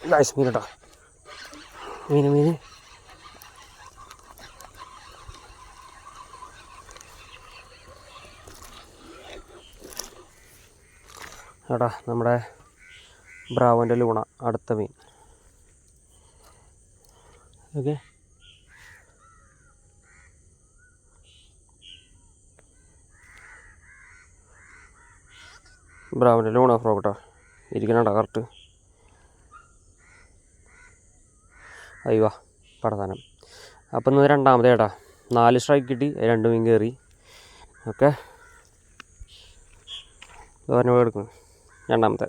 Guys മീൻ കേട്ടോ, മീൻ എടാ നമ്മുടെ ബ്രാവോൻ്റെ ലൂണ, അടുത്ത മീൻ. ഓക്കെ, ബ്രാവോൻ്റെ ലൂണ ഫ്രോഗ് കേട്ടോ, ഇരിക്കണേട്ടാ കറക്റ്റ്. അയ്യോ പടസാനം. അപ്പം ഇന്ന് രണ്ടാമത്തെ ചേട്ടാ, 4 സ്ട്രൈക്ക് കിട്ടി, 2 മീൻ കയറി. ഓക്കെ, പറഞ്ഞ എടുക്കും രണ്ടാമത്തെ.